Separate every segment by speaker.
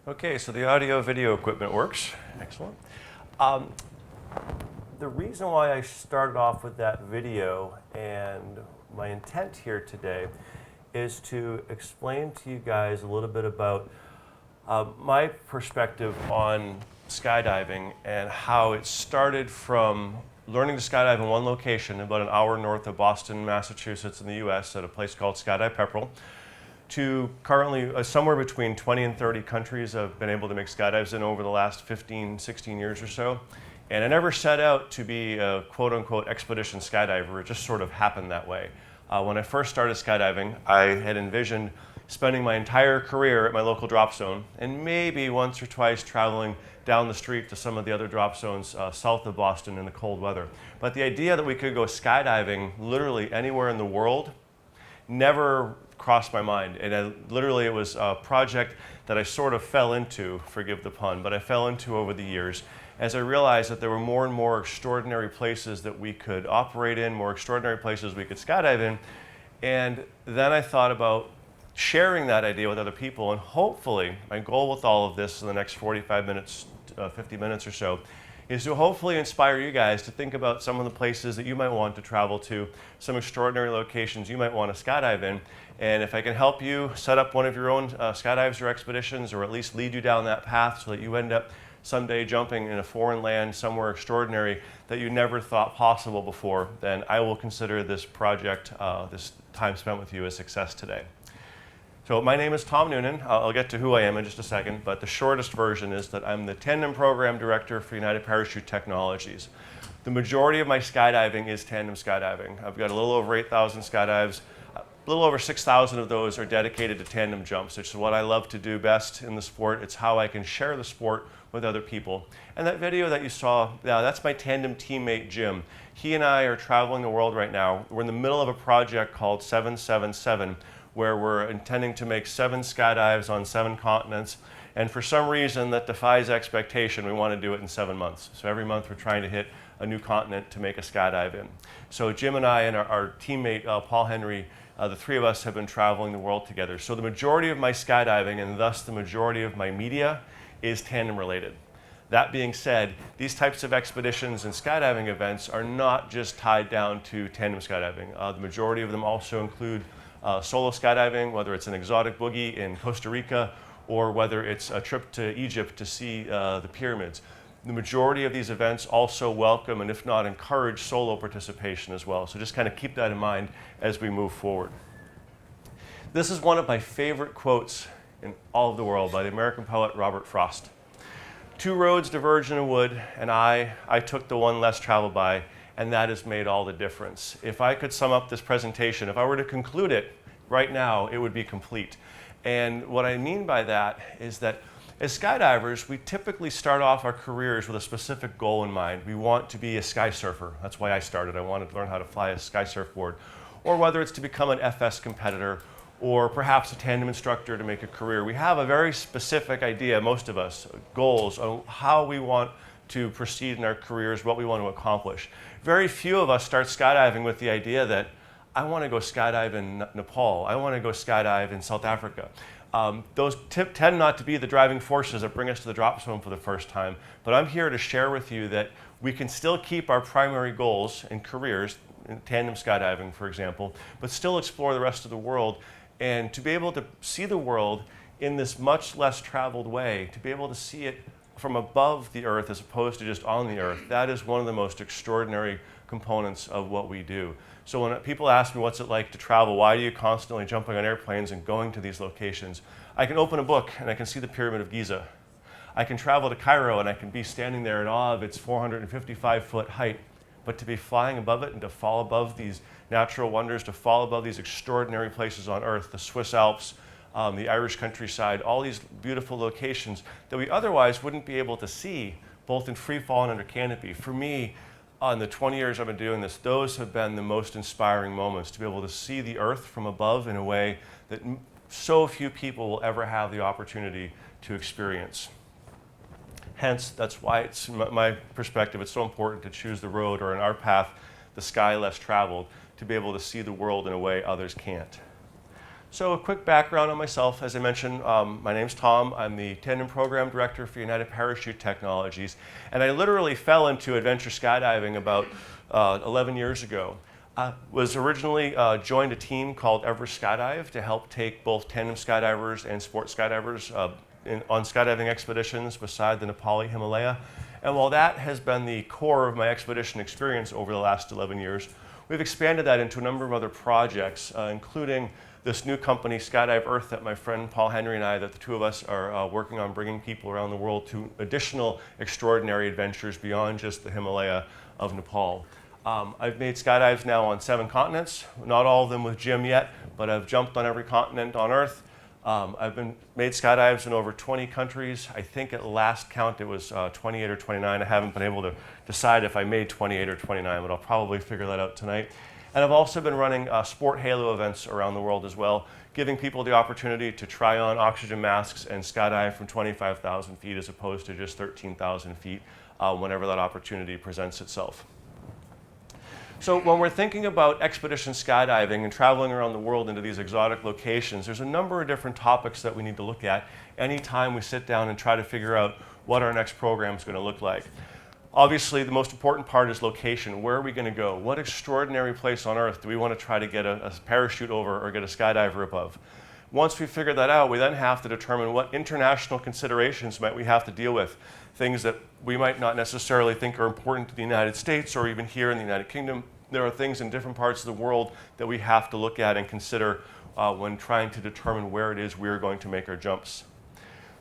Speaker 1: Okay, so the audio video equipment works. Excellent. The reason why I started off with that video and my intent here today is to explain to you guys a little bit about my perspective on skydiving and how it started from learning to skydive in one location about an hour north of Boston, Massachusetts in the US at a place called Skydive Pepperell, to currently somewhere between 20 and 30 countries I've been able to make skydives in over the last 15, 16 years or so. And I never set out to be a quote-unquote expedition skydiver. It just sort of happened that way. When I first started skydiving, I had envisioned spending my entire career at my local drop zone and maybe once or twice traveling down the street to some of the other drop zones south of Boston in the cold weather. But the idea that we could go skydiving literally anywhere in the world never crossed my mind. And literally it was a project that I sort of fell into, forgive the pun, but I fell into over the years as I realized that there were more and more extraordinary places that we could operate in, more extraordinary places we could skydive in. And then I thought about sharing that idea with other people, and hopefully, my goal with all of this in the next 45 minutes, 50 minutes or so, is to hopefully inspire you guys to think about some of the places that you might want to travel to, some extraordinary locations you might want to skydive in. And if I can help you set up one of your own skydives or expeditions, or at least lead you down that path so that you end up someday jumping in a foreign land somewhere extraordinary that you never thought possible before, then I will consider this project, this time spent with you, a success today. So my name is Tom Noonan. I'll get to who I am in just a second, but the shortest version is that I'm the Tandem Program Director for United Parachute Technologies. The majority of my skydiving is tandem skydiving. I've got a little over 8,000 skydives. A little over 6,000 of those are dedicated to tandem jumps, which is what I love to do best in the sport. It's how I can share the sport with other people. And that video that you saw, that's my tandem teammate, Jim. He and I are traveling the world right now. We're in the middle of a project called 777, where we're intending to make 7 skydives on 7 continents. And for some reason that defies expectation, we want to do it in 7 months. So every month we're trying to hit a new continent to make a skydive in. So Jim and I and our teammate, Paul Henry, the three of us have been traveling the world together. So the majority of my skydiving, and thus the majority of my media, is tandem related. That being said, these types of expeditions and skydiving events are not just tied down to tandem skydiving. The majority of them also include solo skydiving, whether it's an exotic boogie in Costa Rica or whether it's a trip to Egypt to see the pyramids. The majority of these events also welcome and if not encourage solo participation as well. So just kind of keep that in mind as we move forward. This is one of my favorite quotes in all of the world by the American poet Robert Frost. 2 roads diverge in a wood, and I took the one less traveled by, and that has made all the difference. If I could sum up this presentation, if I were to conclude it right now, it would be complete. And what I mean by that is that as skydivers, we typically start off our careers with a specific goal in mind. We want to be a sky surfer. That's why I started. I wanted to learn how to fly a sky surfboard. Or whether it's to become an FS competitor, or perhaps a tandem instructor to make a career. We have a very specific idea, most of us, goals on how we want to proceed in our careers, what we want to accomplish. Very few of us start skydiving with the idea that I want to go skydive in Nepal, I want to go skydive in South Africa. Those tend not to be the driving forces that bring us to the drop zone for the first time, but I'm here to share with you that we can still keep our primary goals and careers, in tandem skydiving for example, but still explore the rest of the world. And to be able to see the world in this much less traveled way, to be able to see it from above the earth as opposed to just on the earth, that is one of the most extraordinary components of what we do. So when people ask me what's it like to travel, why do you constantly jumping on airplanes and going to these locations? I can open a book and I can see the Pyramid of Giza. I can travel to Cairo and I can be standing there in awe of its 455-foot height. But to be flying above it and to fall above these natural wonders, to fall above these extraordinary places on earth, the Swiss Alps, the Irish countryside, all these beautiful locations that we otherwise wouldn't be able to see, both in free fall and under canopy. For me, in the 20 years I've been doing this, those have been the most inspiring moments, to be able to see the earth from above in a way that so few people will ever have the opportunity to experience. Hence, that's why it's my perspective, it's so important to choose the road, or in our path, the sky less traveled, to be able to see the world in a way others can't. So a quick background on myself. As I mentioned, my name's Tom. I'm the Tandem Program Director for United Parachute Technologies. And I literally fell into adventure skydiving about 11 years ago. I was originally joined a team called Everest Skydive to help take both tandem skydivers and sports skydivers on skydiving expeditions beside the Nepali Himalaya. And while that has been the core of my expedition experience over the last 11 years, we've expanded that into a number of other projects, including this new company, Skydive Earth, that my friend Paul Henry and I, that the two of us are working on bringing people around the world to additional extraordinary adventures beyond just the Himalaya of Nepal. I've made skydives now on 7 continents, not all of them with Jim yet, but I've jumped on every continent on Earth. I've made skydives in over 20 countries. I think at last count it was 28 or 29. I haven't been able to decide if I made 28 or 29, but I'll probably figure that out tonight. And I've also been running sport halo events around the world as well, giving people the opportunity to try on oxygen masks and skydive from 25,000 feet as opposed to just 13,000 feet whenever that opportunity presents itself. So when we're thinking about expedition skydiving and traveling around the world into these exotic locations, there's a number of different topics that we need to look at anytime we sit down and try to figure out what our next program is going to look like. Obviously, the most important part is location. Where are we going to go? What extraordinary place on Earth do we want to try to get a parachute over or get a skydiver above? Once we figure that out, we then have to determine what international considerations might we have to deal with. Things that we might not necessarily think are important to the United States or even here in the United Kingdom. There are things in different parts of the world that we have to look at and consider when trying to determine where it is we're going to make our jumps.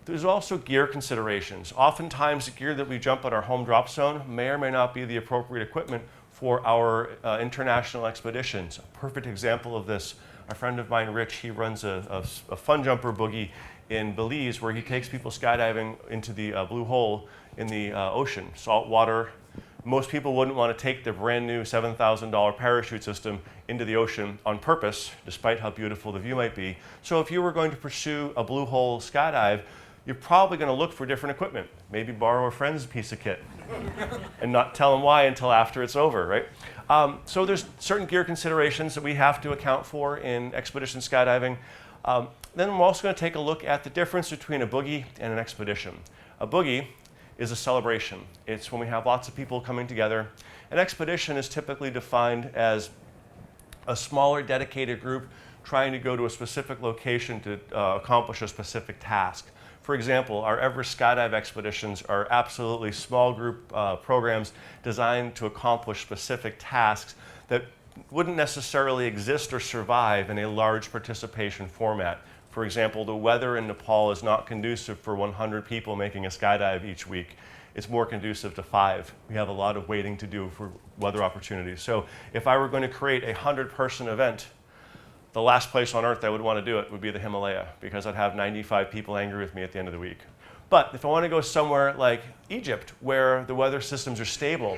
Speaker 1: There's also gear considerations. Oftentimes, the gear that we jump at our home drop zone may or may not be the appropriate equipment for our international expeditions. A perfect example of this, a friend of mine, Rich, he runs a fun jumper Boogie in Belize where he takes people skydiving into the blue hole in the ocean, salt water. Most people wouldn't want to take their brand new $7,000 parachute system into the ocean on purpose, despite how beautiful the view might be. So if you were going to pursue a blue hole skydive, you're probably going to look for different equipment. Maybe borrow a friend's piece of kit and not tell them why until after it's over, right? So there's certain gear considerations that we have to account for in expedition skydiving. Then we're also going to take a look at the difference between a boogie and an expedition. A boogie is a celebration. It's when we have lots of people coming together. An expedition is typically defined as a smaller dedicated group trying to go to a specific location to accomplish a specific task. For example, our Everest Skydive expeditions are absolutely small group programs designed to accomplish specific tasks that wouldn't necessarily exist or survive in a large participation format. For example, the weather in Nepal is not conducive for 100 people making a skydive each week. It's more conducive to 5. We have a lot of waiting to do for weather opportunities. So if I were going to create a 100-person event, the last place on Earth I would want to do it would be the Himalaya because I'd have 95 people angry with me at the end of the week. But if I want to go somewhere like Egypt where the weather systems are stable,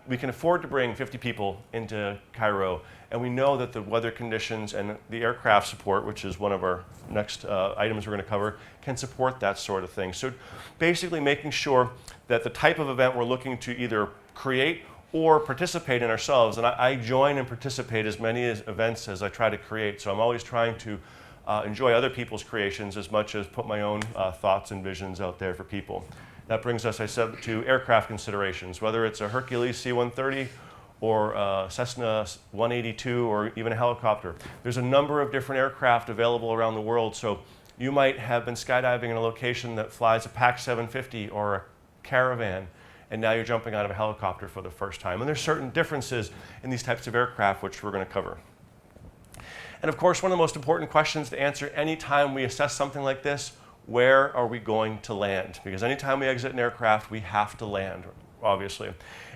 Speaker 1: we can afford to bring 50 people into Cairo, and we know that the weather conditions and the aircraft support, which is one of our next items we're going to cover, can support that sort of thing. So basically making sure that the type of event we're looking to either create or participate in ourselves, and I join and participate as many events as I try to create, so I'm always trying to enjoy other people's creations as much as put my own thoughts and visions out there for people. That brings us, I said, to aircraft considerations, whether it's a Hercules C-130 or a Cessna 182 or even a helicopter. There's a number of different aircraft available around the world, so you might have been skydiving in a location that flies a PAC 750 or a Caravan, and now you're jumping out of a helicopter for the first time. And there's certain differences in these types of aircraft which we're going to cover. And of course, one of the most important questions to answer anytime we assess something like this, where are we going to land? Because anytime we exit an aircraft, we have to land, obviously.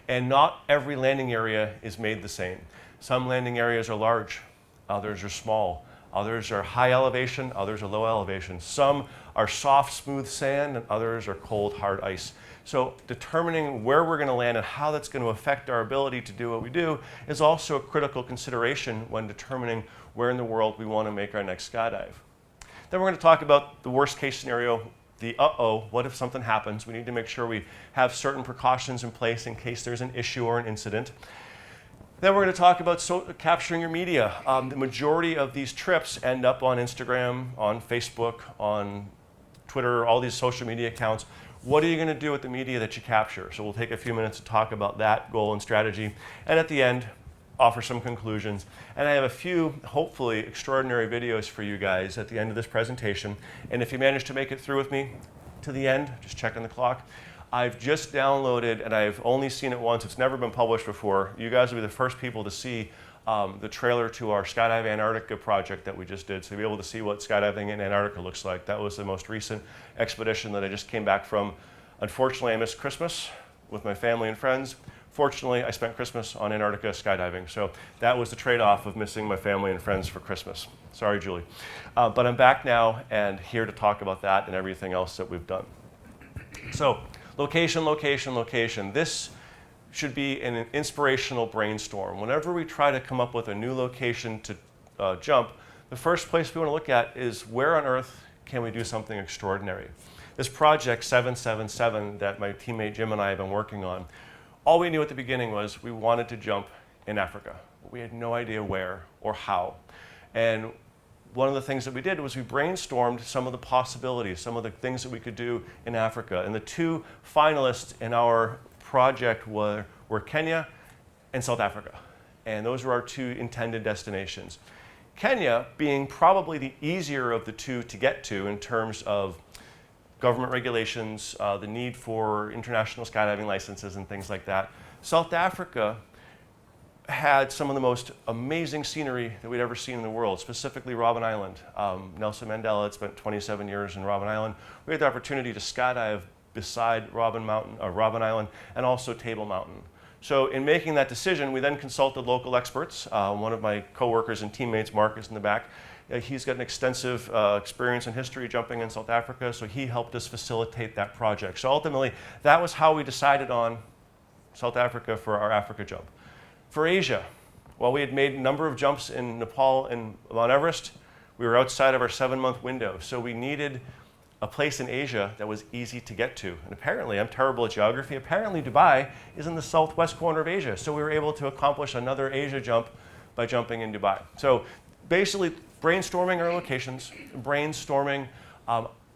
Speaker 1: And not every landing area is made the same. Some landing areas are large, others are small, others are high elevation, others are low elevation. Some are soft, smooth sand, and others are cold, hard ice. So determining where we're going to land and how that's going to affect our ability to do what we do is also a critical consideration when determining where in the world we want to make our next skydive. Then we're going to talk about the worst case scenario, the what if something happens? We need to make sure we have certain precautions in place in case there's an issue or an incident. Then we're going to talk about capturing your media. The majority of these trips end up on Instagram, on Facebook, on Twitter, all these social media accounts. What are you going to do with the media that you capture? So we'll take a few minutes to talk about that goal and strategy. And at the end, offer some conclusions. And I have a few, hopefully, extraordinary videos for you guys at the end of this presentation. And if you manage to make it through with me to the end, just checking the clock. I've just downloaded, and I've only seen it once. It's never been published before. You guys will be the first people to see the trailer to our Skydive Antarctica project that we just did. So you'll be able to see what skydiving in Antarctica looks like. That was the most recent expedition that I just came back from. Unfortunately, I missed Christmas with my family and friends. Fortunately, I spent Christmas on Antarctica skydiving. So that was the trade-off of missing my family and friends for Christmas. Sorry, Julie. But I'm back now and here to talk about that and everything else that we've done. So location, location, location. This should be an inspirational brainstorm. Whenever we try to come up with a new location to jump, the first place we want to look at is where on earth can we do something extraordinary? This project 777 that my teammate Jim and I have been working on, all we knew at the beginning was we wanted to jump in Africa. We had no idea where or how. And one of the things that we did was we brainstormed some of the possibilities, some of the things that we could do in Africa. And the two finalists in our project were Kenya and South Africa. And those were our two intended destinations. Kenya being probably the easier of the two to get to in terms of government regulations, the need for international skydiving licenses and things like that. South Africa had some of the most amazing scenery that we'd ever seen in the world, specifically Robben Island. Nelson Mandela had spent 27 years in Robben Island. We had the opportunity to skydive beside Robben Island and also Table Mountain. So in making that decision, we then consulted local experts. One of my coworkers and teammates, Mark, is in the back. He's got an extensive experience and history jumping in South Africa, so he helped us facilitate that project. So ultimately, that was how we decided on South Africa for our Africa jump. For Asia, while we had made a number of jumps in Nepal and Mount Everest, we were outside of our 7-month window. So we needed a place in Asia that was easy to get to. And apparently, I'm terrible at geography, apparently Dubai is in the southwest corner of Asia. So we were able to accomplish another Asia jump by jumping in Dubai. So basically, brainstorming our locations, brainstorming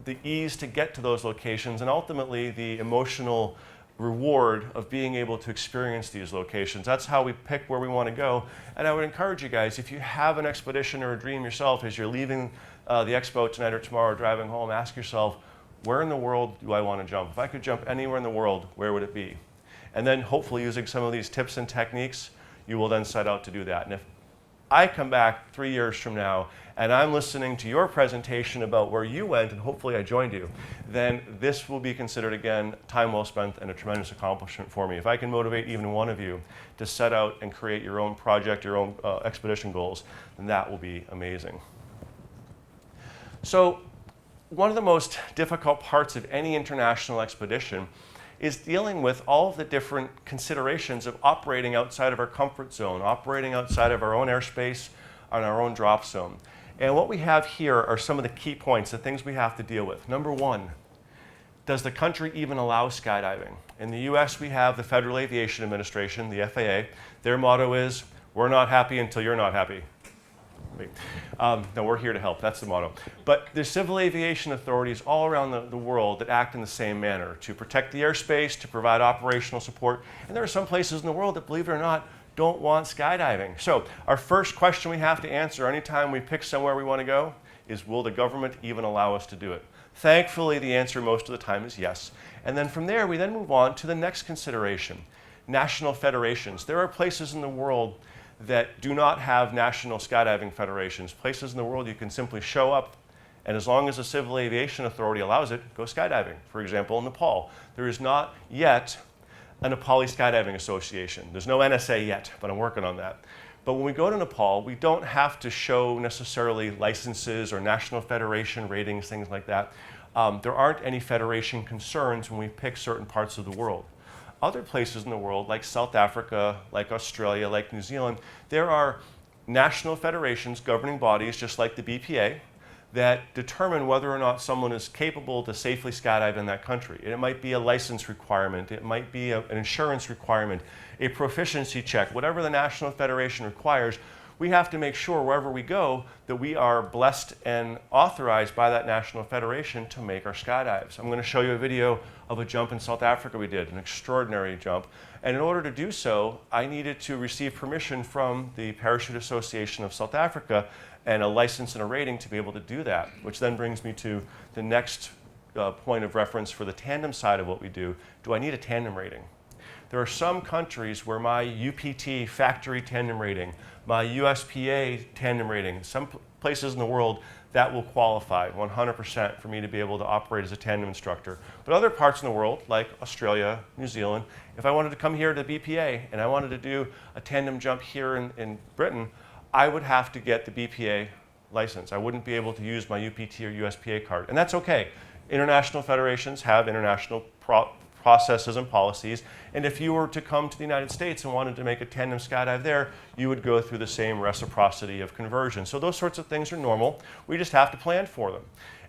Speaker 1: the ease to get to those locations, and ultimately the emotional reward of being able to experience these locations. That's how we pick where we want to go. And I would encourage you guys, if you have an expedition or a dream yourself as you're leaving the expo tonight or tomorrow, driving home, ask yourself, where in the world do I want to jump? If I could jump anywhere in the world, where would it be? And then hopefully using some of these tips and techniques, you will then set out to do that. And if I come back 3 years from now and I'm listening to your presentation about where you went and hopefully I joined you, then this will be considered again time well spent and a tremendous accomplishment for me. If I can motivate even one of you to set out and create your own project, your own expedition goals, then that will be amazing. So one of the most difficult parts of any international expedition is dealing with all of the different considerations of operating outside of our comfort zone, operating outside of our own airspace on our own drop zone. And what we have here are some of the key points, the things we have to deal with. Number one, does the country even allow skydiving? In the US, we have the Federal Aviation Administration, the FAA. Their motto is, we're not happy until you're not happy. No, we're here to help. That's the motto. But there's civil aviation authorities all around the world that act in the same manner to protect the airspace, to provide operational support. And there are some places in the world that, believe it or not, don't want skydiving. So our first question we have to answer anytime we pick somewhere we want to go is, will the government even allow us to do it? Thankfully, the answer most of the time is yes. And then from there, we then move on to the next consideration, national federations. There are places in the world that do not have national skydiving federations. Places in the world you can simply show up, and as long as the Civil Aviation Authority allows it, go skydiving. For example, in Nepal, there is not yet a Nepali Skydiving Association. There's no NSA yet, but I'm working on that. But when we go to Nepal, we don't have to show necessarily licenses or national federation ratings, things like that. There aren't any federation concerns when we pick certain parts of the world. Other places in the world, like South Africa, like Australia, like New Zealand, there are national federations, governing bodies, just like the BPA, that determine whether or not someone is capable to safely skydive in that country. And it might be a license requirement, it might be an insurance requirement, a proficiency check, whatever the National Federation requires. We have to make sure wherever we go that we are blessed and authorized by that National Federation to make our skydives. I'm going to show you a video of a jump in South Africa we did, an extraordinary jump. And in order to do so, I needed to receive permission from the Parachute Association of South Africa and a license and a rating to be able to do that, which then brings me to the next point of reference for the tandem side of what we do. Do I need a tandem rating? There are some countries where my UPT factory tandem rating, my USPA tandem rating, some places in the world that will qualify 100% for me to be able to operate as a tandem instructor. But other parts in the world, like Australia, New Zealand, if I wanted to come here to BPA and I wanted to do a tandem jump here in Britain, I would have to get the BPA license. I wouldn't be able to use my UPT or USPA card, and that's okay. International federations have international processes and policies, and if you were to come to the United States and wanted to make a tandem skydive there, you would go through the same reciprocity of conversion. So those sorts of things are normal. We just have to plan for them.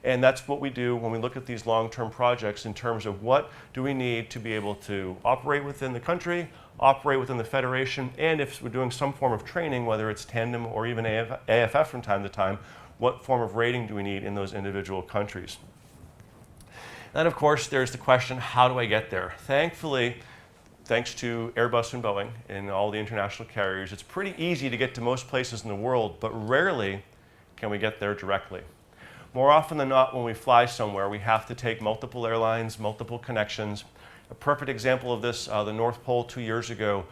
Speaker 1: And that's what we do when we look at these long-term projects in terms of what do we need to be able to operate within the country, operate within the federation, and if we're doing some form of training, whether it's tandem or even AFF from time to time, what form of rating do we need in those individual countries? Then, of course, there's the question, how do I get there? Thankfully, thanks to Airbus and Boeing and all the international carriers, it's pretty easy to get to most places in the world, but rarely can we get there directly. More often than not, when we fly somewhere, we have to take multiple airlines, multiple connections. A perfect example of this, the North Pole 2 years ago,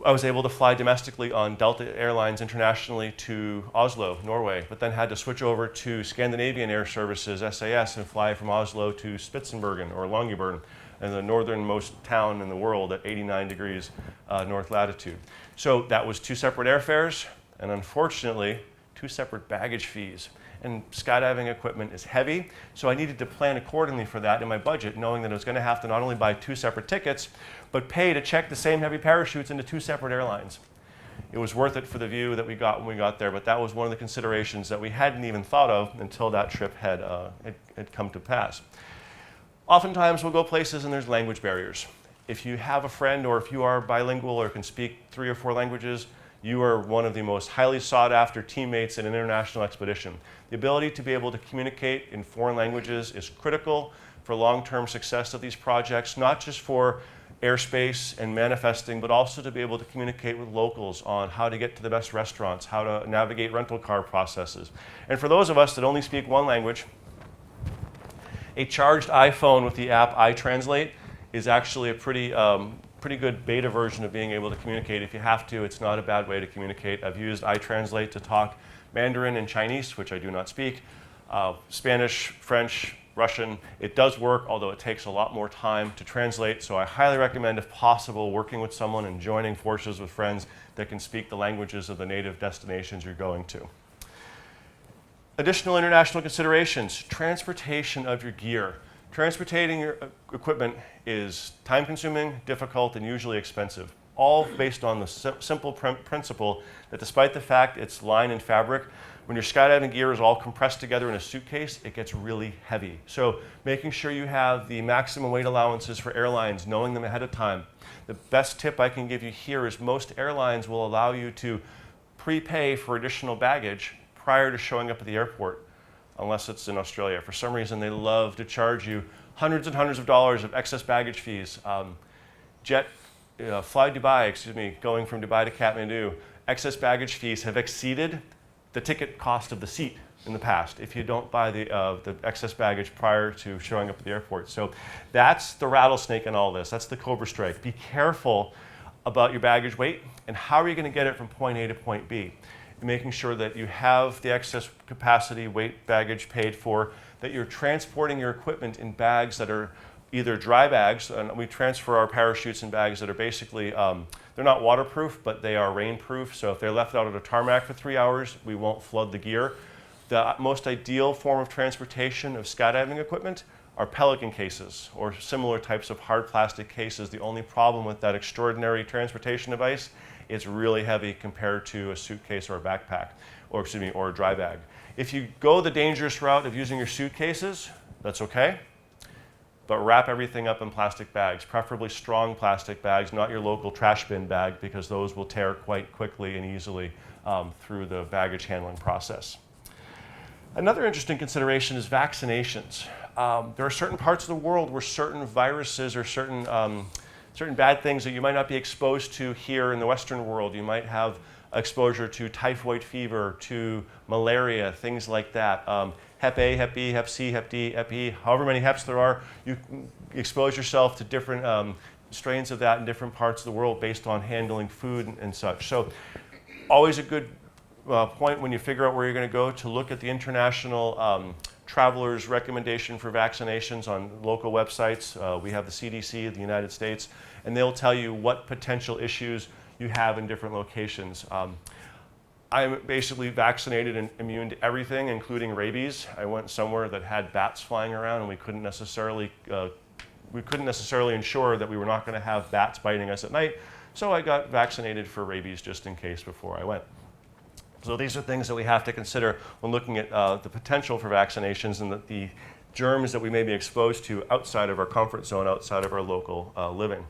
Speaker 1: I was able to fly domestically on Delta Airlines internationally to Oslo, Norway, but then had to switch over to Scandinavian Air Services, SAS, and fly from Oslo to Spitsbergen or Longyearbyen, in the northernmost town in the world at 89 degrees north latitude. So that was 2 separate airfares, and unfortunately, 2 separate baggage fees. And skydiving equipment is heavy, so I needed to plan accordingly for that in my budget, knowing that I was going to have to not only buy 2 separate tickets, but pay to check the same heavy parachutes into 2 separate airlines. It was worth it for the view that we got when we got there, but that was one of the considerations that we hadn't even thought of until that trip had come to pass. Oftentimes we'll go places and there's language barriers. If you have a friend or if you are bilingual or can speak 3 or 4 languages, you are one of the most highly sought after teammates in an international expedition. The ability to be able to communicate in foreign languages is critical for long-term success of these projects, not just for airspace and manifesting, but also to be able to communicate with locals on how to get to the best restaurants, how to navigate rental car processes. And for those of us that only speak one language, a charged iPhone with the app iTranslate is actually a pretty good beta version of being able to communicate. If you have to, it's not a bad way to communicate. I've used iTranslate to talk Mandarin and Chinese, which I do not speak, Spanish, French, Russian. It does work, although it takes a lot more time to translate, so I highly recommend, if possible, working with someone and joining forces with friends that can speak the languages of the native destinations you're going to. Additional international considerations: transportation of your gear. Transporting your equipment is time-consuming, difficult, and usually expensive, all based on the simple principle that despite the fact it's line and fabric, when your skydiving gear is all compressed together in a suitcase, it gets really heavy. So making sure you have the maximum weight allowances for airlines, knowing them ahead of time. The best tip I can give you here is most airlines will allow you to prepay for additional baggage prior to showing up at the airport, unless it's in Australia. For some reason, they love to charge you hundreds and hundreds of dollars of excess baggage fees. Fly Dubai, going from Dubai to Kathmandu, excess baggage fees have exceeded the ticket cost of the seat in the past if you don't buy the excess baggage prior to showing up at the airport. So that's the rattlesnake in all this. That's the Cobra Strike. Be careful about your baggage weight and how are you going to get it from point A to point B. Making sure that you have the excess capacity, weight, baggage paid for, that you're transporting your equipment in bags that are either dry bags, and we transfer our parachutes in bags that are basically, they're not waterproof, but they are rainproof, so if they're left out at a tarmac for 3 hours, we won't flood the gear. The most ideal form of transportation of skydiving equipment are pelican cases or similar types of hard plastic cases. The only problem with that extraordinary transportation device it's really heavy compared to a suitcase or a backpack, or excuse me, or a dry bag. If you go the dangerous route of using your suitcases, that's okay, but wrap everything up in plastic bags, preferably strong plastic bags, not your local trash bin bag, because those will tear quite quickly and easily through the baggage handling process. Another interesting consideration is vaccinations. There are certain parts of the world where certain viruses or certain bad things that you might not be exposed to here in the Western world. You might have exposure to typhoid fever, to malaria, things like that. Hep A, Hep B, Hep C, Hep D, Hep E, however many Heps there are, you expose yourself to different strains of that in different parts of the world based on handling food and such. So always a good point when you figure out where you're going to go to look at the international travelers' recommendation for vaccinations on local websites. We have the CDC of the United States, and they'll tell you what potential issues you have in different locations. I'm basically vaccinated and immune to everything, including rabies. I went somewhere that had bats flying around, and we couldn't necessarily ensure that we were not going to have bats biting us at night. So I got vaccinated for rabies just in case before I went. So these are things that we have to consider when looking at the potential for vaccinations and the germs that we may be exposed to outside of our comfort zone, outside of our local living.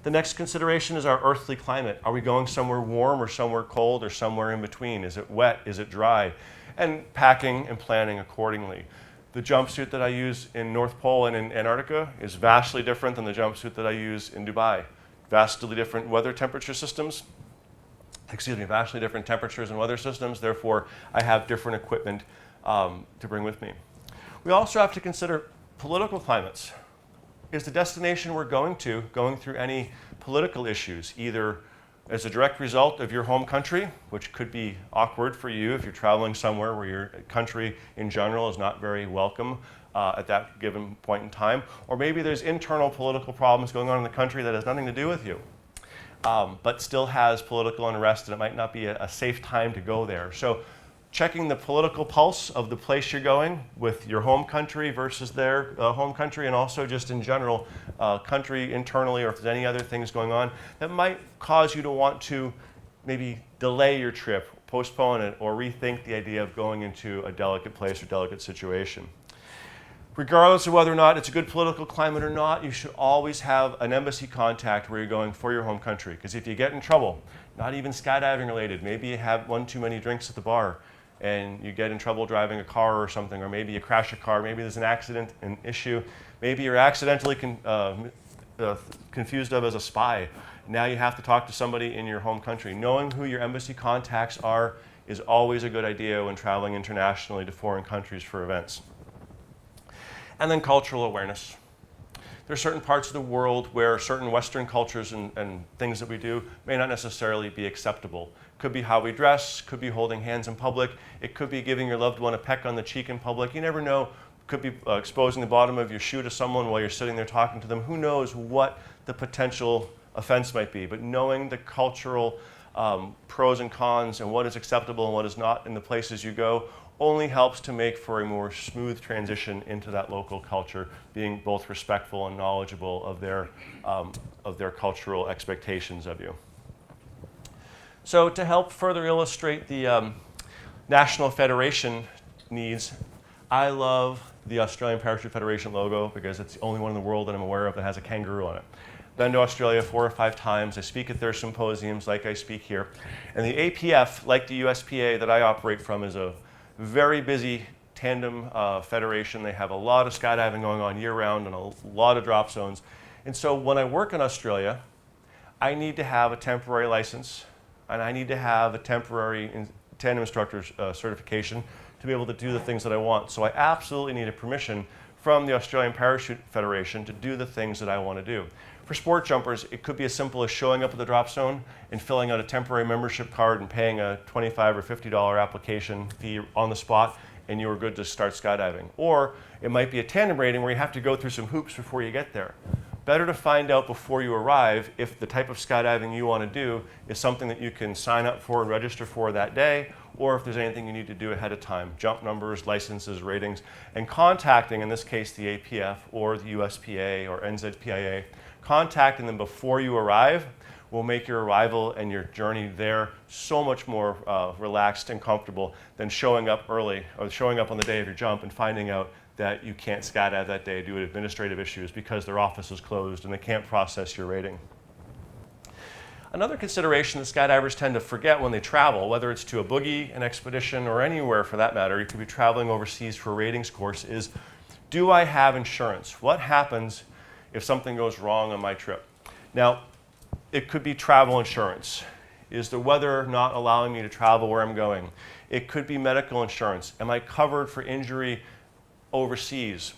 Speaker 1: The next consideration is our earthly climate. Are we going somewhere warm or somewhere cold or somewhere in between? Is it wet? Is it dry? And packing and planning accordingly. The jumpsuit that I use in North Pole and in Antarctica is vastly different than the jumpsuit that I use in Dubai. Vastly different weather temperature systems. Vastly different temperatures and weather systems. Therefore, I have different equipment to bring with me. We also have to consider political climates. Is the destination we're going through any political issues, either as a direct result of your home country, which could be awkward for you if you're traveling somewhere where your country in general is not very welcome at that given point in time, or maybe there's internal political problems going on in the country that has nothing to do with you, but still has political unrest, and it might not be a safe time to go there. So checking the political pulse of the place you're going with your home country versus their home country, and also just in general, country internally, or if there's any other things going on that might cause you to want to maybe delay your trip, postpone it, or rethink the idea of going into a delicate place or delicate situation. Regardless of whether or not it's a good political climate or not, you should always have an embassy contact where you're going for your home country. Because if you get in trouble, not even skydiving related, maybe you have one too many drinks at the bar and you get in trouble driving a car or something, or maybe you crash a car, maybe there's an accident, an issue, maybe you're accidentally confused of as a spy. Now you have to talk to somebody in your home country. Knowing who your embassy contacts are is always a good idea when traveling internationally to foreign countries for events. And then cultural awareness. There are certain parts of the world where certain Western cultures and things that we do may not necessarily be acceptable. Could be how we dress, could be holding hands in public, it could be giving your loved one a peck on the cheek in public. You never know. Could be exposing the bottom of your shoe to someone while you're sitting there talking to them. Who knows what the potential offense might be. But knowing the cultural pros and cons and what is acceptable and what is not in the places you go only helps to make for a more smooth transition into that local culture, being both respectful and knowledgeable of their cultural expectations of you. So to help further illustrate the National Federation needs, I love the Australian Parachute Federation logo because it's the only one in the world that I'm aware of that has a kangaroo on it. Been to Australia 4 or 5 times. I speak at their symposiums like I speak here. And the APF, like the USPA that I operate from, is a very busy tandem federation. They have a lot of skydiving going on year-round and a lot of drop zones. And so when I work in Australia, I need to have a temporary license, and I need to have a temporary tandem instructor's certification to be able to do the things that I want. So I absolutely need a permission from the Australian Parachute Federation to do the things that I want to do. For sport jumpers, it could be as simple as showing up at the drop zone and filling out a temporary membership card and paying a $25 or $50 application fee on the spot, and you are good to start skydiving. Or it might be a tandem rating where you have to go through some hoops before you get there. Better to find out before you arrive if the type of skydiving you want to do is something that you can sign up for and register for that day, or if there's anything you need to do ahead of time. Jump numbers, licenses, ratings, and contacting, in this case, the APF or the USPA or NZPIA, contacting them before you arrive will make your arrival and your journey there so much more relaxed and comfortable than showing up early or showing up on the day of your jump and finding out that you can't skydive that day due to administrative issues because their office is closed and they can't process your rating. Another consideration that skydivers tend to forget when they travel, whether it's to a Boogie, an expedition, or anywhere for that matter, you could be traveling overseas for a ratings course, is do I have insurance? What happens if something goes wrong on my trip? Now, it could be travel insurance. Is the weather not allowing me to travel where I'm going? It could be medical insurance. Am I covered for injury overseas?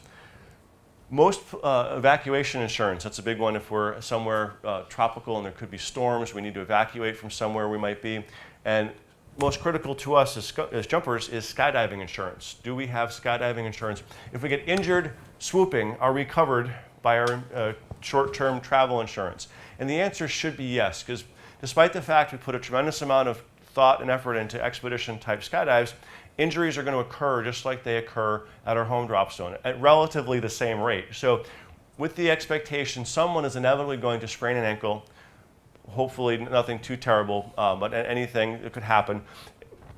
Speaker 1: Most evacuation insurance, that's a big one if we're somewhere tropical and there could be storms, we need to evacuate from somewhere we might be. And most critical to us as jumpers is skydiving insurance. Do we have skydiving insurance? If we get injured swooping, are we covered by our short-term travel insurance? And the answer should be yes, because despite the fact we put a tremendous amount of thought and effort into expedition-type skydives, injuries are going to occur just like they occur at our home drop zone at relatively the same rate. So with the expectation someone is inevitably going to sprain an ankle, hopefully nothing too terrible, but anything that could happen,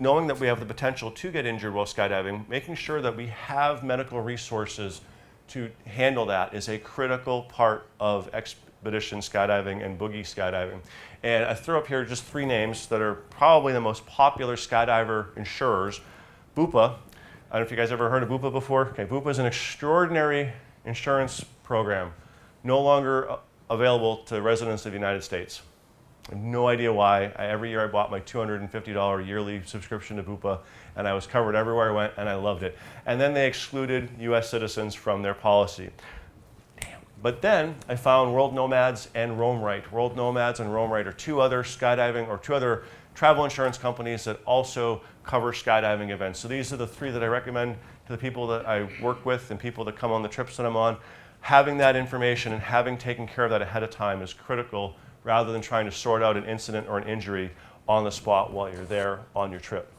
Speaker 1: knowing that we have the potential to get injured while skydiving, making sure that we have medical resources to handle that is a critical part of expedition skydiving and Boogie skydiving. And I throw up here just 3 names that are probably the most popular skydiver insurers. BPA, I don't know if you guys ever heard of BPA before. Okay, BPA is an extraordinary insurance program, no longer available to residents of the United States. I have no idea why. Every year I bought my $250 yearly subscription to BPA, and I was covered everywhere I went, and I loved it. And then they excluded US citizens from their policy. Damn. But then I found World Nomads and Roamrite. World Nomads and Roamrite are 2 other skydiving or 2 other travel insurance companies that also cover skydiving events. So these are the 3 that I recommend to the people that I work with and people that come on the trips that I'm on. Having that information and having taken care of that ahead of time is critical rather than trying to sort out an incident or an injury on the spot while you're there on your trip.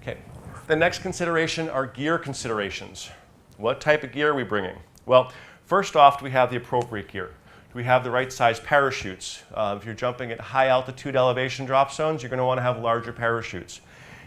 Speaker 1: Okay, the next consideration are gear considerations. What type of gear are we bringing? Well, first off, do we have the appropriate gear? Do we have the right size parachutes? If you're jumping at high altitude elevation drop zones, you're going to want to have larger parachutes.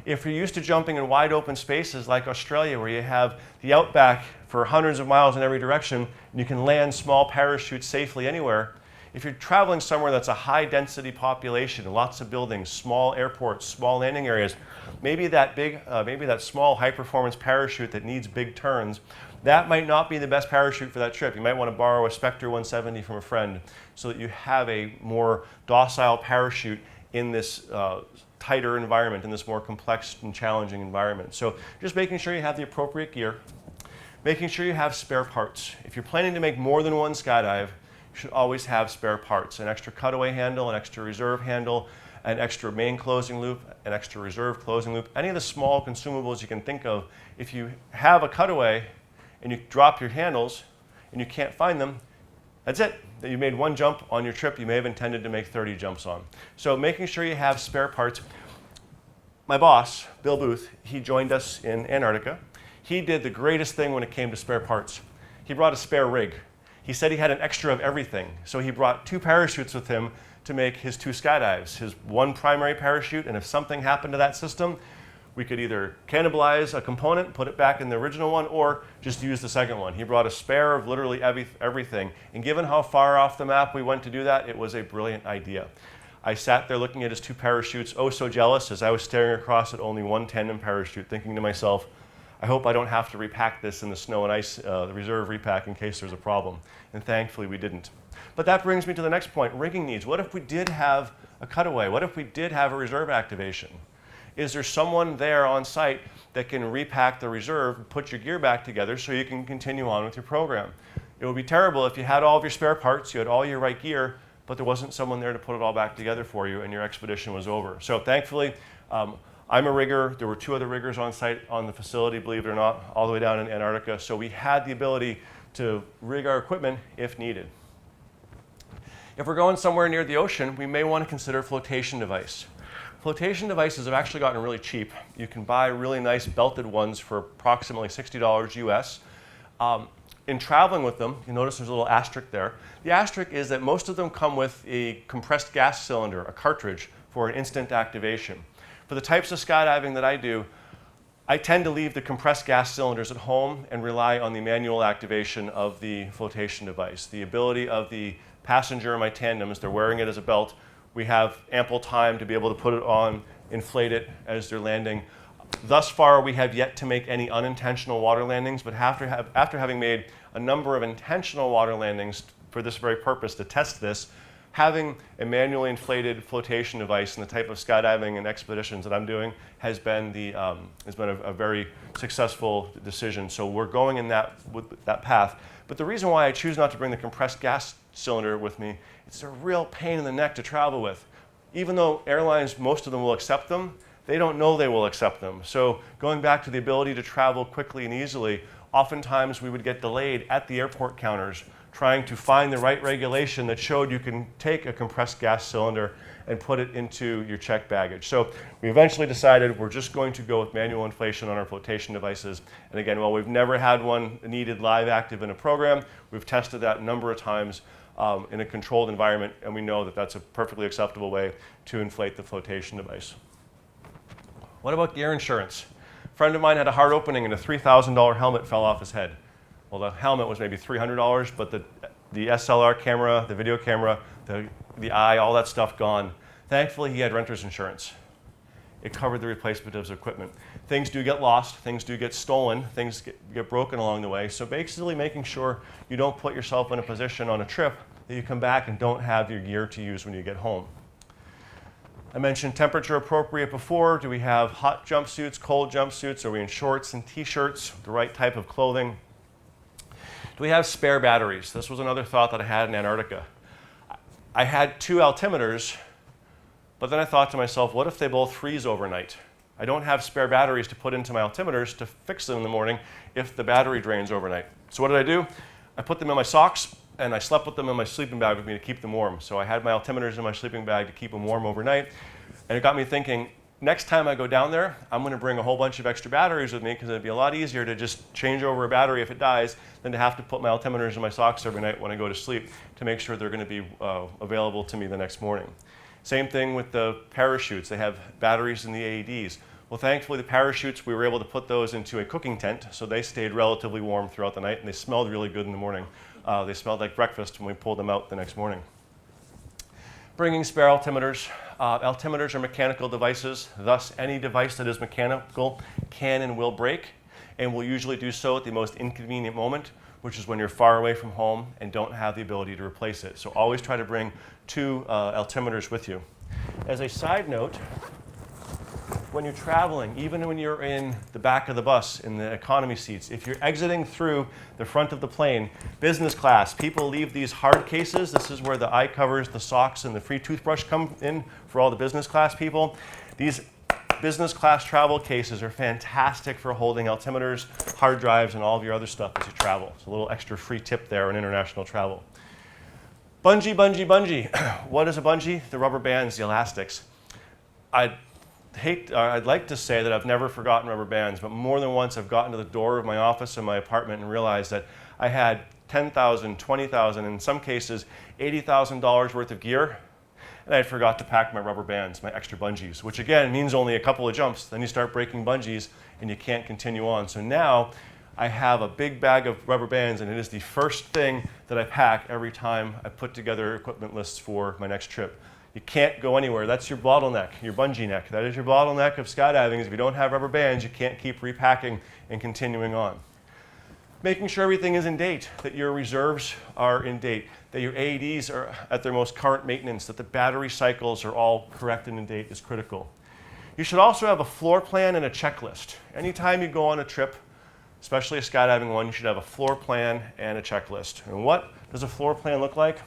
Speaker 1: If you're used to jumping in wide open spaces like Australia, where you have the outback for hundreds of miles in every direction, and you can land small parachutes safely anywhere, if you're traveling somewhere that's a high density population, lots of buildings, small airports, small landing areas, maybe that small high performance parachute that needs big turns, that might not be the best parachute for that trip. You might want to borrow a Spectre 170 from a friend so that you have a more docile parachute in this tighter environment, in this more complex and challenging environment. So just making sure you have the appropriate gear, making sure you have spare parts. If you're planning to make more than one skydive, you should always have spare parts, an extra cutaway handle, an extra reserve handle, an extra main closing loop, an extra reserve closing loop, any of the small consumables you can think of. If you have a cutaway and you drop your handles and you can't find them, that's it. You made one jump on your trip you may have intended to make 30 jumps on. So making sure you have spare parts. My boss, Bill Booth, he joined us in Antarctica. He did the greatest thing when it came to spare parts. He brought a spare rig. He said he had an extra of everything. So he brought 2 parachutes with him to make his 2 skydives. His one primary parachute, and if something happened to that system, we could either cannibalize a component, put it back in the original one, or just use the second one. He brought a spare of literally everything. And given how far off the map we went to do that, it was a brilliant idea. I sat there looking at his 2 parachutes, oh so jealous, as I was staring across at only one tandem parachute, thinking to myself, I hope I don't have to repack this in the snow and ice, the reserve repack, in case there's a problem. And thankfully we didn't. But that brings me to the next point, rigging needs. What if we did have a cutaway? What if we did have a reserve activation? Is there someone there on site that can repack the reserve, put your gear back together so you can continue on with your program? It would be terrible if you had all of your spare parts, you had all your right gear, but there wasn't someone there to put it all back together for you and your expedition was over. So thankfully, I'm a rigger. There were 2 other riggers on site on the facility, believe it or not, all the way down in Antarctica. So we had the ability to rig our equipment if needed. If we're going somewhere near the ocean, we may want to consider a flotation device. Flotation devices have actually gotten really cheap. You can buy really nice belted ones for approximately $60 US. in traveling with them, you notice there's a little asterisk there. The asterisk is that most of them come with a compressed gas cylinder, a cartridge, for an instant activation. For the types of skydiving that I do, I tend to leave the compressed gas cylinders at home and rely on the manual activation of the flotation device. The ability of the passenger in my tandems, they're wearing it as a belt. We have ample time to be able to put it on, inflate it as they're landing. Thus far, we have yet to make any unintentional water landings, but after having made a number of intentional water landings for this very purpose to test this, having a manually inflated flotation device in the type of skydiving and expeditions that I'm doing has been a very successful decision. So we're going in with that path. But the reason why I choose not to bring the compressed gas cylinder with me, it's a real pain in the neck to travel with. Even though airlines, most of them will accept them, they don't know they will accept them. So going back to the ability to travel quickly and easily, oftentimes we would get delayed at the airport counters trying to find the right regulation that showed you can take a compressed gas cylinder and put it into your checked baggage. So we eventually decided we're just going to go with manual inflation on our flotation devices. And again, while we've never had one needed live active in a program, we've tested that a number of times in a controlled environment, and we know that that's a perfectly acceptable way to inflate the flotation device. What about gear insurance? A friend of mine had a hard opening and a $3,000 helmet fell off his head. Well, the helmet was maybe $300, but the SLR camera, the video camera, the eye, all that stuff gone. Thankfully, he had renter's insurance. It covered the replacement of his equipment. Things do get lost, things do get stolen, things get broken along the way. So basically making sure you don't put yourself in a position on a trip that you come back and don't have your gear to use when you get home. I mentioned temperature appropriate before. Do we have hot jumpsuits, cold jumpsuits? Are we in shorts and t-shirts, the right type of clothing? Do we have spare batteries? This was another thought that I had in Antarctica. I had 2 altimeters, but then I thought to myself, what if they both freeze overnight? I don't have spare batteries to put into my altimeters to fix them in the morning if the battery drains overnight. So what did I do? I put them in my socks and I slept with them in my sleeping bag with me to keep them warm. So I had my altimeters in my sleeping bag to keep them warm overnight. And it got me thinking, next time I go down there, I'm going to bring a whole bunch of extra batteries with me because it'd be a lot easier to just change over a battery if it dies than to have to put my altimeters in my socks every night when I go to sleep to make sure they're going to be available to me the next morning. Same thing with the parachutes. They have batteries in the AEDs. Well, thankfully, the parachutes, we were able to put those into a cooking tent, so they stayed relatively warm throughout the night, and they smelled really good in the morning. They smelled like breakfast when we pulled them out the next morning. Bringing spare altimeters. Altimeters are mechanical devices, thus any device that is mechanical can and will break, and will usually do so at the most inconvenient moment, which is when you're far away from home and don't have the ability to replace it. So always try to bring 2 altimeters with you. As a side note, when you're traveling, even when you're in the back of the bus, in the economy seats, if you're exiting through the front of the plane, business class, people leave these hard cases. This is where the eye covers, the socks, and the free toothbrush come in for all the business class people. These business class travel cases are fantastic for holding altimeters, hard drives, and all of your other stuff as you travel. It's a little extra free tip there on international travel. Bungee, bungee, bungee. What is a bungee? The rubber bands, the elastics. I'd like to say that I've never forgotten rubber bands, but more than once I've gotten to the door of my office and my apartment and realized that I had $10,000, $20,000, in some cases $80,000 worth of gear, and I forgot to pack my rubber bands, my extra bungees, which again means only a couple of jumps. Then you start breaking bungees and you can't continue on. So now I have a big bag of rubber bands, and it is the first thing that I pack every time I put together equipment lists for my next trip. You can't go anywhere. That's your bottleneck, your bungee neck. That is your bottleneck of skydiving. Is if you don't have rubber bands, you can't keep repacking and continuing on. Making sure everything is in date, that your reserves are in date, that your AEDs are at their most current maintenance, that the battery cycles are all correct and in date is critical. You should also have a floor plan and a checklist. Anytime you go on a trip, especially a skydiving one, you should have a floor plan and a checklist. And what does a floor plan look like?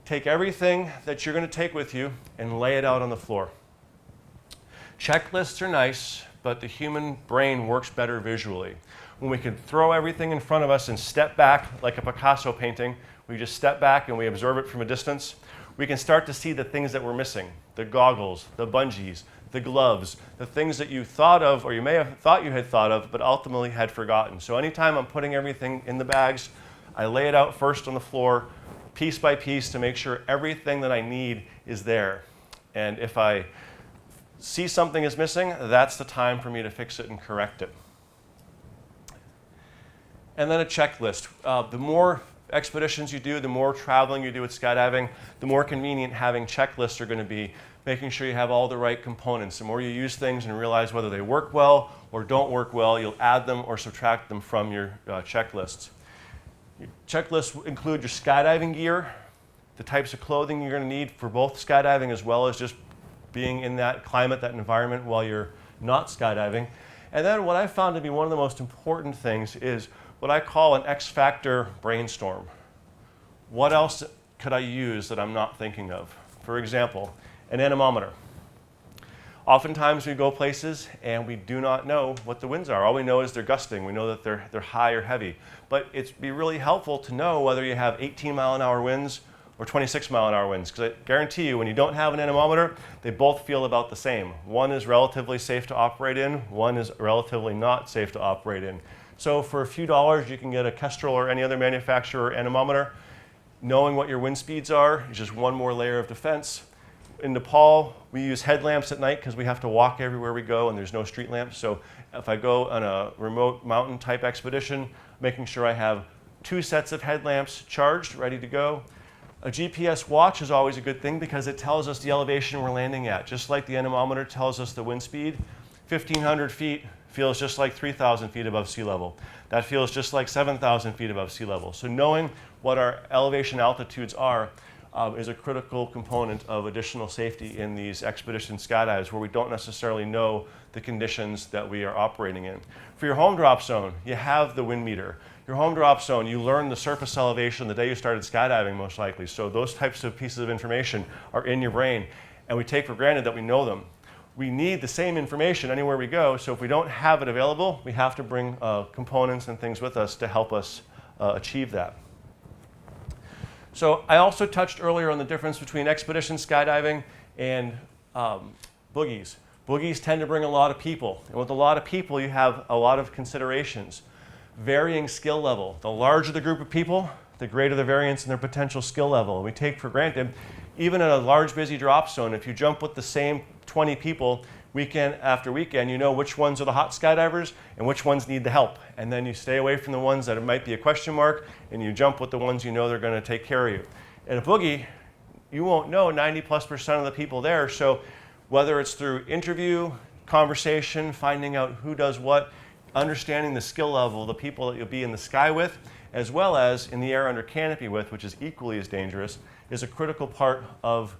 Speaker 1: Take everything that you're going to take with you and lay it out on the floor. Checklists are nice, but the human brain works better visually. When we can throw everything in front of us and step back like a Picasso painting, we just step back and we observe it from a distance, we can start to see the things that we're missing. The goggles, the bungees, the gloves, the things that you thought of or you may have thought you had thought of but ultimately had forgotten. So anytime I'm putting everything in the bags, I lay it out first on the floor, piece by piece, to make sure everything that I need is there. And if I see something is missing, that's the time for me to fix it and correct it. And then a checklist. The more expeditions you do, the more traveling you do with skydiving, the more convenient having checklists are going to be, making sure you have all the right components. The more you use things and realize whether they work well or don't work well, you'll add them or subtract them from your checklists. Your checklists include your skydiving gear, the types of clothing you're going to need for both skydiving as well as just being in that climate, that environment while you're not skydiving. And then what I found to be one of the most important things is what I call an X factor brainstorm. What else could I use that I'm not thinking of? For example, an anemometer. Oftentimes we go places and we do not know what the winds are. All we know is they're gusting. We know that they're high or heavy. But it'd be really helpful to know whether you have 18-mile-an-hour winds or 26-mile-an-hour winds, because I guarantee you when you don't have an anemometer, they both feel about the same. One is relatively safe to operate in, one is relatively not safe to operate in. So for a few dollars, you can get a Kestrel or any other manufacturer anemometer. Knowing what your wind speeds are is just one more layer of defense. In Nepal, we use headlamps at night because we have to walk everywhere we go and there's no street lamps. So if I go on a remote mountain type expedition, making sure I have 2 sets of headlamps charged, ready to go. A GPS watch is always a good thing because it tells us the elevation we're landing at. Just like the anemometer tells us the wind speed, 1,500 feet feels just like 3,000 feet above sea level. That feels just like 7,000 feet above sea level. So knowing what our elevation altitudes are is a critical component of additional safety in these expedition skydives where we don't necessarily know the conditions that we are operating in. For your home drop zone, you have the wind meter. Your home drop zone, you learn the surface elevation the day you started skydiving most likely. So those types of pieces of information are in your brain and we take for granted that we know them. We need the same information anywhere we go, so if we don't have it available, we have to bring components and things with us to help us achieve that. So I also touched earlier on the difference between expedition skydiving and boogies. Boogies tend to bring a lot of people, and with a lot of people you have a lot of considerations. Varying skill level. The larger the group of people, the greater the variance in their potential skill level. We take for granted, even in a large busy drop zone, if you jump with the same 20 people weekend after weekend, you know which ones are the hot skydivers and which ones need the help. And then you stay away from the ones that it might be a question mark and you jump with the ones you know they're going to take care of you. In a boogie, you won't know 90+% of the people there. So whether it's through interview, conversation, finding out who does what, understanding the skill level of the people that you'll be in the sky with, as well as in the air under canopy with, which is equally as dangerous, is a critical part of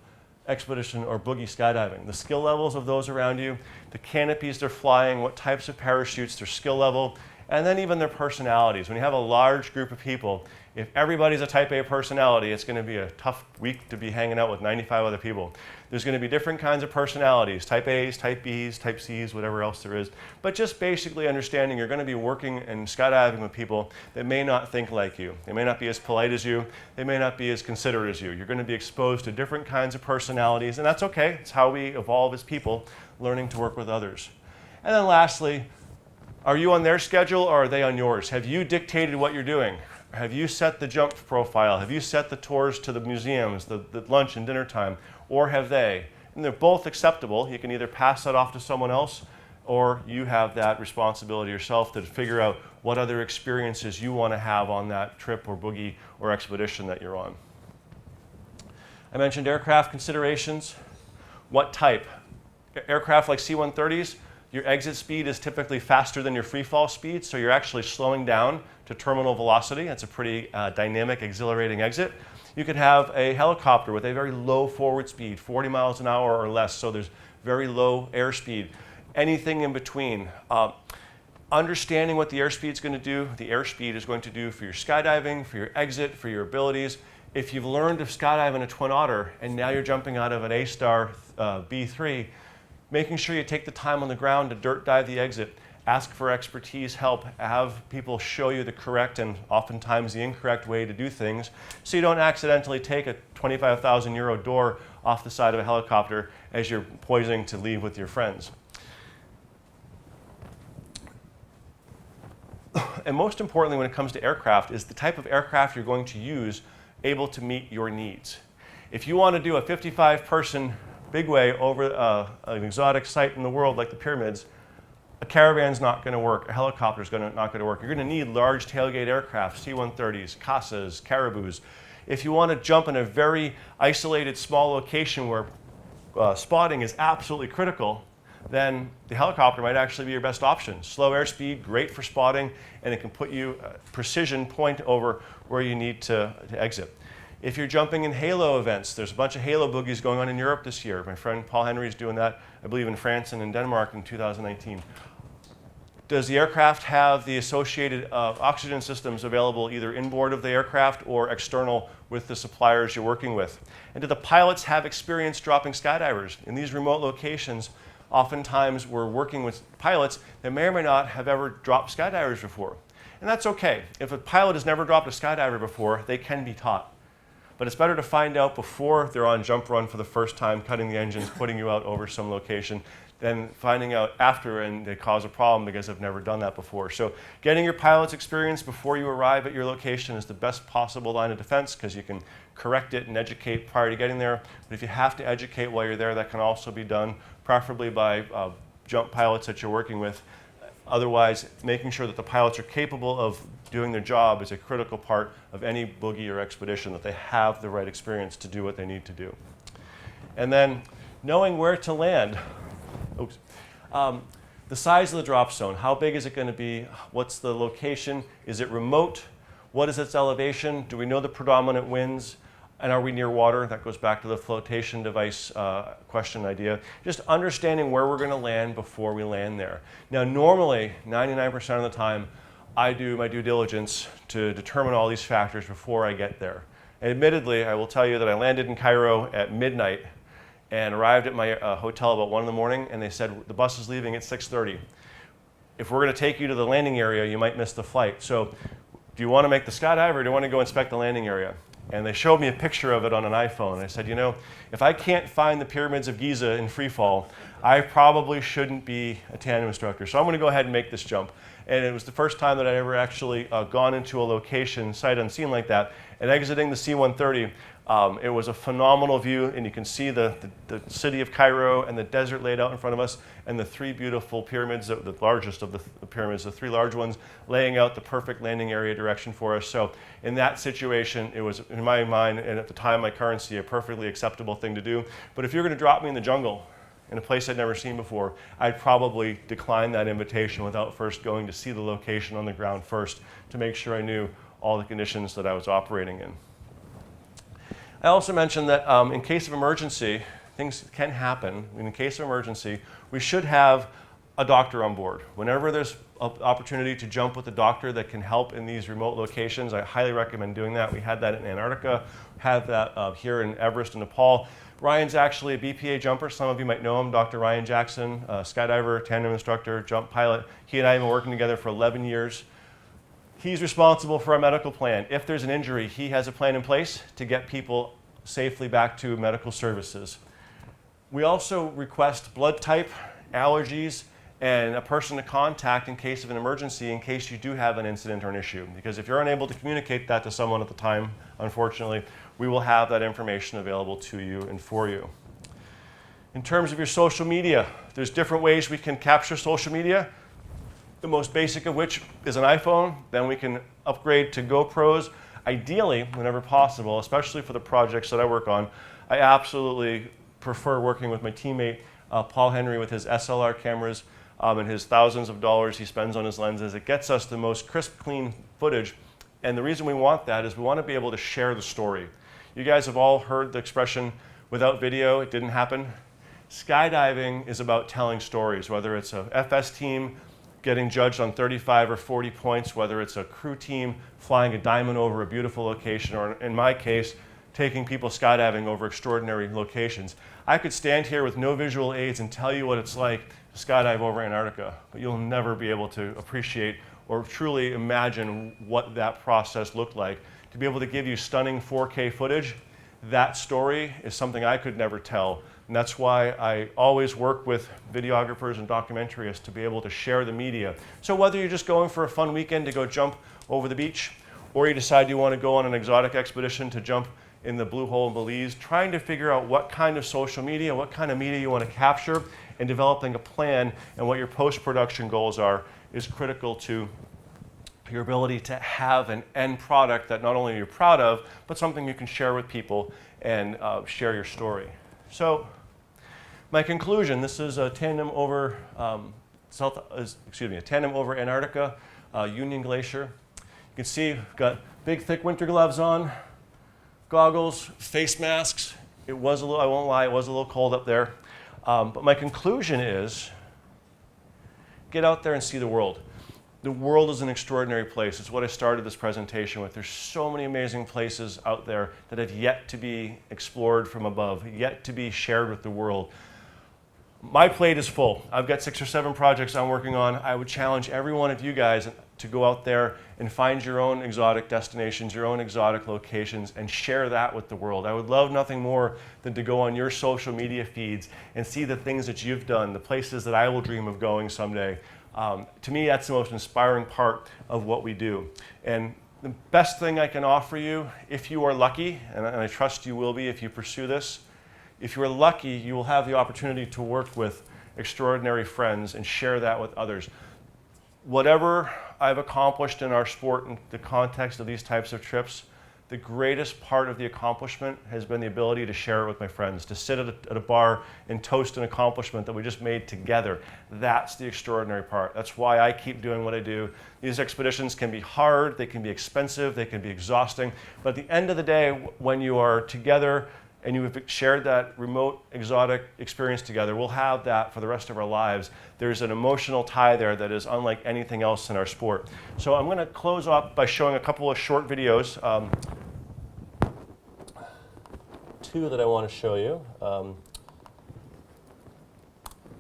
Speaker 1: expedition or boogie skydiving. The skill levels of those around you, the canopies they're flying, what types of parachutes, their skill level, and then even their personalities. When you have a large group of people, if everybody's a type A personality, it's going to be a tough week to be hanging out with 95 other people. There's going to be different kinds of personalities, type A's, type B's, type C's, whatever else there is. But just basically understanding you're going to be working and skydiving with people that may not think like you. They may not be as polite as you. They may not be as considerate as you. You're going to be exposed to different kinds of personalities, and that's okay. It's how we evolve as people, learning to work with others. And then lastly, are you on their schedule or are they on yours? Have you dictated what you're doing? Have you set the jump profile? Have you set the tours to the museums, the lunch and dinner time? Or have they? And they're both acceptable. You can either pass that off to someone else or you have that responsibility yourself to figure out what other experiences you want to have on that trip or boogie or expedition that you're on. I mentioned aircraft considerations. What type? Aircraft like C-130s, your exit speed is typically faster than your free fall speed, so you're actually slowing down to terminal velocity. That's a pretty dynamic, exhilarating exit. You could have a helicopter with a very low forward speed, 40 miles an hour or less, so there's very low airspeed. Anything in between. Understanding what the airspeed is going to do, the airspeed is going to do for your skydiving, for your exit, for your abilities. If you've learned to skydive in a Twin Otter and now you're jumping out of an A-Star B3, making sure you take the time on the ground to dirt dive the exit, ask for expertise help, have people show you the correct and oftentimes the incorrect way to do things so you don't accidentally take a €25,000 door off the side of a helicopter as you're poising to leave with your friends. And most importantly, when it comes to aircraft, is the type of aircraft you're going to use able to meet your needs. If you want to do a 55-person bigway over an exotic site in the world like the pyramids, a caravan's not going to work. A helicopter's not going to work. You're going to need large tailgate aircraft, C-130s, Casas, Caribous. If you want to jump in a very isolated, small location where spotting is absolutely critical, then the helicopter might actually be your best option. Slow airspeed, great for spotting, and it can put you precision point over where you need to exit. If you're jumping in halo events, there's a bunch of halo boogies going on in Europe this year. My friend Paul Henry is doing that, I believe, in France and in Denmark in 2019. Does the aircraft have the associated oxygen systems available either inboard of the aircraft or external with the suppliers you're working with? And do the pilots have experience dropping skydivers? In these remote locations, oftentimes we're working with pilots that may or may not have ever dropped skydivers before. And that's okay. If a pilot has never dropped a skydiver before, they can be taught. But it's better to find out before they're on jump run for the first time, cutting the engines, putting you out over some location, than finding out after and they cause a problem because they've never done that before. So getting your pilot's experience before you arrive at your location is the best possible line of defense because you can correct it and educate prior to getting there. But if you have to educate while you're there, that can also be done, preferably by jump pilots that you're working with. Otherwise, making sure that the pilots are capable of doing their job is a critical part of any boogie or expedition, that they have the right experience to do what they need to do. And then knowing where to land. Oops. The size of the drop zone, how big is it going to be? What's the location? Is it remote? What is its elevation? Do we know the predominant winds? And are we near water? That goes back to the flotation device question idea. Just understanding where we're going to land before we land there. Now, normally, 99% of the time, I do my due diligence to determine all these factors before I get there. And admittedly, I will tell you that I landed in Cairo at midnight and arrived at my hotel about 1 in the morning, and they said, the bus is leaving at 6:30. If we're going to take you to the landing area, you might miss the flight. So do you want to make the skydive or do you want to go inspect the landing area? And they showed me a picture of it on an iPhone. And I said, you know, if I can't find the pyramids of Giza in free fall, I probably shouldn't be a tandem instructor. So I'm going to go ahead and make this jump. And it was the first time that I'd ever actually gone into a location, sight unseen like that. And exiting the C-130, it was a phenomenal view, and you can see the city of Cairo and the desert laid out in front of us, and the three beautiful pyramids, the largest of the pyramids, the three large ones, laying out the perfect landing area direction for us. So in that situation, it was, in my mind, and at the time my currency, a perfectly acceptable thing to do. But if you're going to drop me in the jungle, in a place I'd never seen before, I'd probably decline that invitation without first going to see the location on the ground first to make sure I knew all the conditions that I was operating in. I also mentioned that in case of emergency, things can happen. In case of emergency, we should have a doctor on board. Whenever there's an opportunity to jump with a doctor that can help in these remote locations, I highly recommend doing that. We had that in Antarctica, had that here in Everest in Nepal. Ryan's actually a BPA jumper. Some of you might know him, Dr. Ryan Jackson, skydiver, tandem instructor, jump pilot. He and I have been working together for 11 years. He's responsible for our medical plan. If there's an injury, he has a plan in place to get people safely back to medical services. We also request blood type, allergies, and a person to contact in case of an emergency, in case you do have an incident or an issue. Because if you're unable to communicate that to someone at the time, unfortunately, we will have that information available to you and for you. In terms of your social media, there's different ways we can capture social media. The most basic of which is an iPhone. Then we can upgrade to GoPros. Ideally, whenever possible, especially for the projects that I work on, I absolutely prefer working with my teammate, Paul Henry, with his SLR cameras and his thousands of dollars he spends on his lenses. It gets us the most crisp, clean footage. And the reason we want that is we want to be able to share the story. You guys have all heard the expression, without video, it didn't happen. Skydiving is about telling stories, whether it's a FS team getting judged on 35 or 40 points, whether it's a crew team flying a diamond over a beautiful location, or in my case, taking people skydiving over extraordinary locations. I could stand here with no visual aids and tell you what it's like to skydive over Antarctica, but you'll never be able to appreciate or truly imagine what that process looked like. To be able to give you stunning 4K footage, that story is something I could never tell. And that's why I always work with videographers and documentarists to be able to share the media. So whether you're just going for a fun weekend to go jump over the beach, or you decide you want to go on an exotic expedition to jump in the Blue Hole in Belize, trying to figure out what kind of social media, what kind of media you want to capture, and developing a plan and what your post-production goals are is critical to your ability to have an end product that not only you're proud of, but something you can share with people and share your story. So my conclusion, this is a tandem over a tandem over Antarctica, Union Glacier. You can see I've got big thick winter gloves on, goggles, face masks. It was a little, I won't lie, it was a little cold up there. But my conclusion is get out there and see the world. The world is an extraordinary place. It's what I started this presentation with. There's so many amazing places out there that have yet to be explored from above, yet to be shared with the world. My plate is full. I've got 6 or 7 projects I'm working on. I would challenge every one of you guys to go out there and find your own exotic destinations, your own exotic locations, and share that with the world. I would love nothing more than to go on your social media feeds and see the things that you've done, the places that I will dream of going someday. To me, that's the most inspiring part of what we do. And the best thing I can offer you, if you are lucky, and I trust you will be if you pursue this, if you are lucky, you will have the opportunity to work with extraordinary friends and share that with others. Whatever I've accomplished in our sport in the context of these types of trips, the greatest part of the accomplishment has been the ability to share it with my friends, to sit at a bar and toast an accomplishment that we just made together. That's the extraordinary part. That's why I keep doing what I do. These expeditions can be hard, they can be expensive, they can be exhausting, but at the end of the day, when you are together and you have shared that remote exotic experience together, we'll have that for the rest of our lives. There's an emotional tie there that is unlike anything else in our sport. So I'm gonna close up by showing a couple of short videos. 2 that I wanna show you.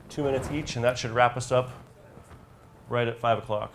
Speaker 1: 2 minutes each, and that should wrap us up right at 5 o'clock.